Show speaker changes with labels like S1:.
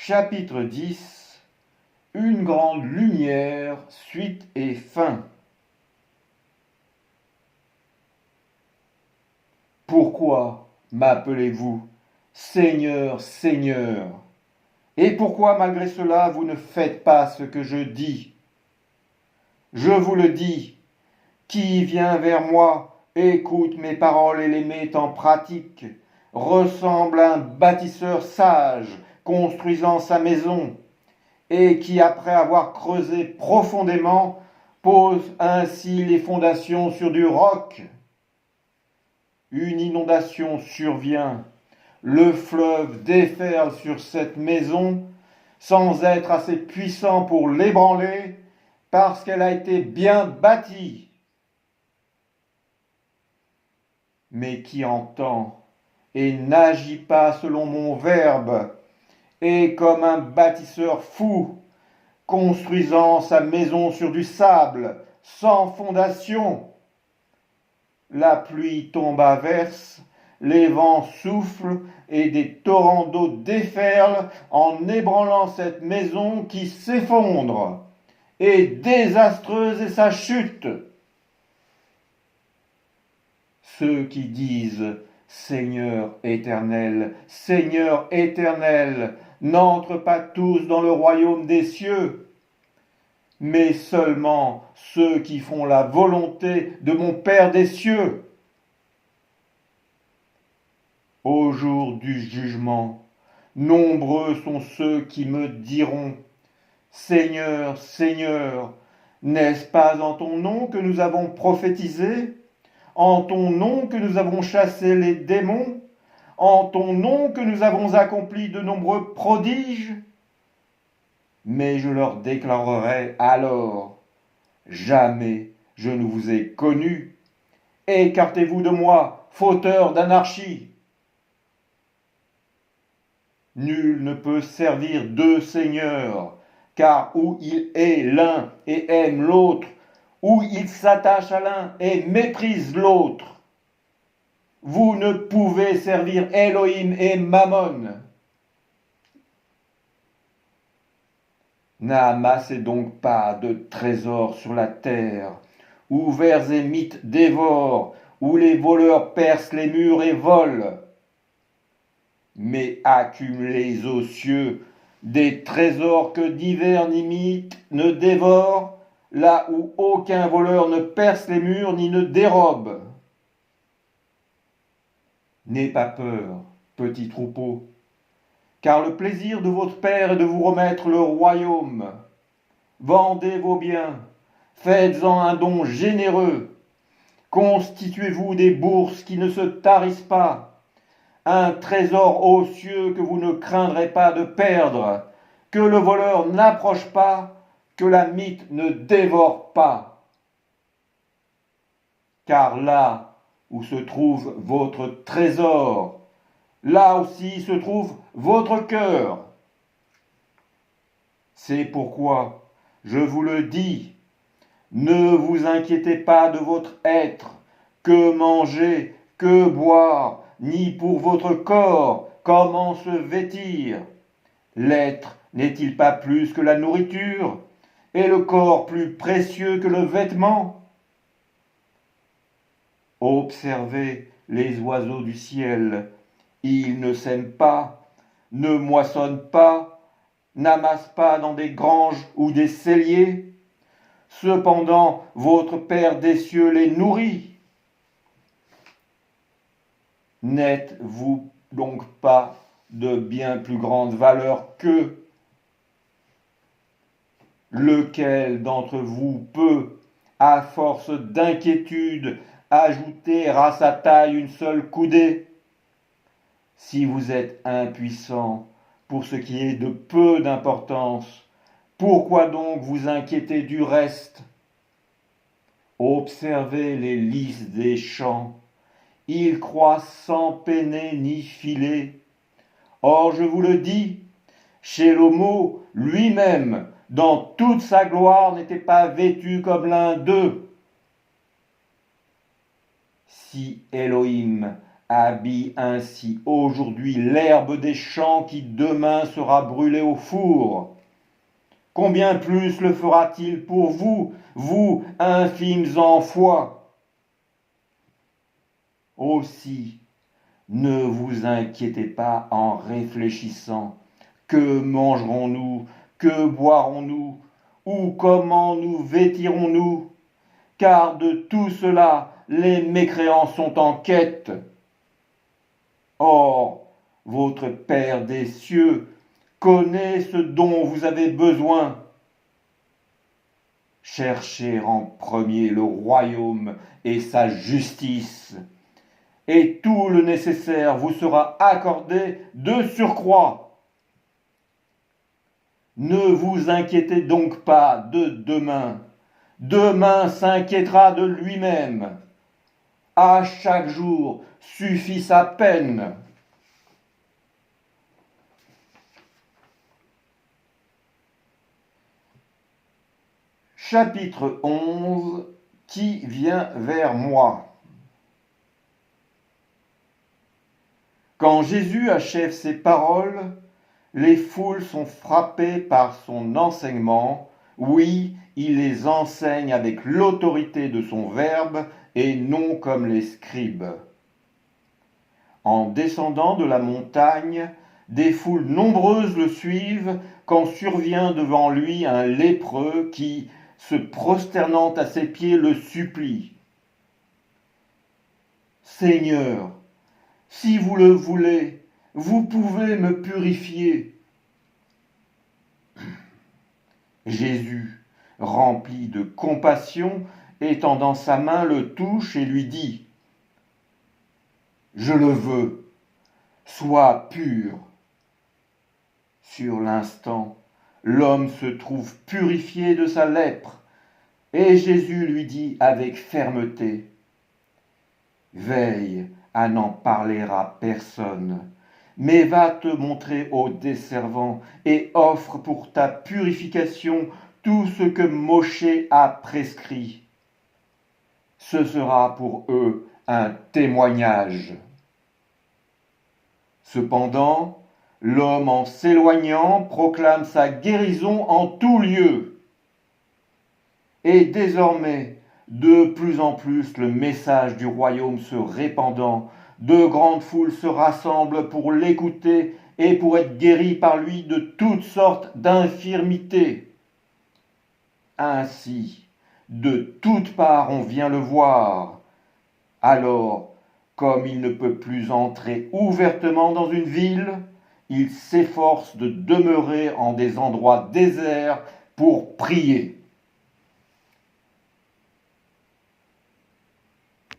S1: Chapitre 10. Une grande lumière, suite et fin. Pourquoi m'appelez-vous Seigneur, Seigneur? Et pourquoi malgré cela vous ne faites pas ce que je dis? Je vous le dis, qui vient vers moi, écoute mes paroles et les met en pratique, ressemble à un bâtisseur sage construisant sa maison, et qui, après avoir creusé profondément, pose ainsi les fondations sur du roc. Une inondation survient, le fleuve déferle sur cette maison sans être assez puissant pour l'ébranler parce qu'elle a été bien bâtie. Mais qui entend et n'agit pas selon mon verbe est comme un bâtisseur fou construisant sa maison sur du sable sans fondation. La pluie tombe à verse, les vents soufflent et des torrents d'eau déferlent en ébranlant cette maison qui s'effondre. Et désastreuse est sa chute. Ceux qui disent Seigneur éternel, n'entrent pas tous dans le royaume des cieux, mais seulement ceux qui font la volonté de mon Père des cieux. Au jour du jugement, nombreux sont ceux qui me diront Seigneur, Seigneur, n'est-ce pas en ton nom que nous avons prophétisé? En ton nom que nous avons chassé les démons? En ton nom que nous avons accompli de nombreux prodiges? Mais je leur déclarerai alors, jamais je ne vous ai connus. Écartez-vous de moi, fauteurs d'anarchie. Nul ne peut servir deux seigneurs, car ou il est l'un et aime l'autre, ou il s'attache à l'un et méprise l'autre. Vous ne pouvez servir Elohim et Mammon. N'amassez donc pas de trésors sur la terre, où vers et mythes dévorent, où les voleurs percent les murs et volent. Mais accumulez aux cieux des trésors que divers ni mythes ne dévorent, là où aucun voleur ne perce les murs ni ne dérobe. N'ayez pas peur, petit troupeau, car le plaisir de votre Père est de vous remettre le royaume. Vendez vos biens, faites-en un don généreux, constituez-vous des bourses qui ne se tarissent pas, un trésor aux cieux que vous ne craindrez pas de perdre, que le voleur n'approche pas, que la mythe ne dévore pas. Car là où se trouve votre trésor, là aussi se trouve votre cœur. C'est pourquoi, je vous le dis, ne vous inquiétez pas de votre être, que manger, que boire, ni pour votre corps, comment se vêtir. L'être n'est-il pas plus que la nourriture, et le corps plus précieux que le vêtement? Observez les oiseaux du ciel, ils ne sèment pas, ne moissonnent pas, n'amassent pas dans des granges ou des celliers. Cependant, votre Père des cieux les nourrit. N'êtes-vous donc pas de bien plus grande valeur qu'eux? Lequel d'entre vous peut, à force d'inquiétude, ajouter à sa taille une seule coudée? Si vous êtes impuissant pour ce qui est de peu d'importance, pourquoi donc vous inquiéter du reste? Observez les lys des champs, ils croissent sans peiner ni filer. Or je vous le dis, Shelomo lui-même, dans toute sa gloire, n'était pas vêtu comme l'un d'eux. Si Elohim habille ainsi aujourd'hui l'herbe des champs qui demain sera brûlée au four. Combien plus le fera-t-il pour vous, vous infimes en foi? Aussi, ne vous inquiétez pas en réfléchissant. Que mangerons-nous? Que boirons-nous? Ou comment nous vêtirons-nous? Car de tout cela, les mécréants sont en quête. Or, votre Père des cieux connaît ce dont vous avez besoin. Cherchez en premier le royaume et sa justice, et tout le nécessaire vous sera accordé de surcroît. Ne vous inquiétez donc pas de demain. Demain s'inquiétera de lui-même. À chaque jour suffit sa peine. Chapitre 11. Qui vient vers moi? Quand Jésus achève ces paroles, les foules sont frappées par son enseignement. Oui, il les enseigne avec l'autorité de son verbe et non comme les scribes. En descendant de la montagne, des foules nombreuses le suivent quand survient devant lui un lépreux qui, se prosternant à ses pieds, le supplie. Seigneur, si vous le voulez, vous pouvez me purifier. Jésus, rempli de compassion, étendant sa main, le touche et lui dit : Je le veux, sois pur. Sur l'instant, l'homme se trouve purifié de sa lèpre, et Jésus lui dit avec fermeté : Veille à n'en parler à personne, mais va te montrer aux desservants et offre pour ta purification tout ce que Moshé a prescrit. Ce sera pour eux un témoignage. Cependant, l'homme en s'éloignant proclame sa guérison en tout lieu. Et désormais, de plus en plus, le message du royaume se répandant, de grandes foules se rassemblent pour l'écouter et pour être guéries par lui de toutes sortes d'infirmités. Ainsi, de toutes parts on vient le voir. Alors, comme il ne peut plus entrer ouvertement dans une ville, il s'efforce de demeurer en des endroits déserts pour prier.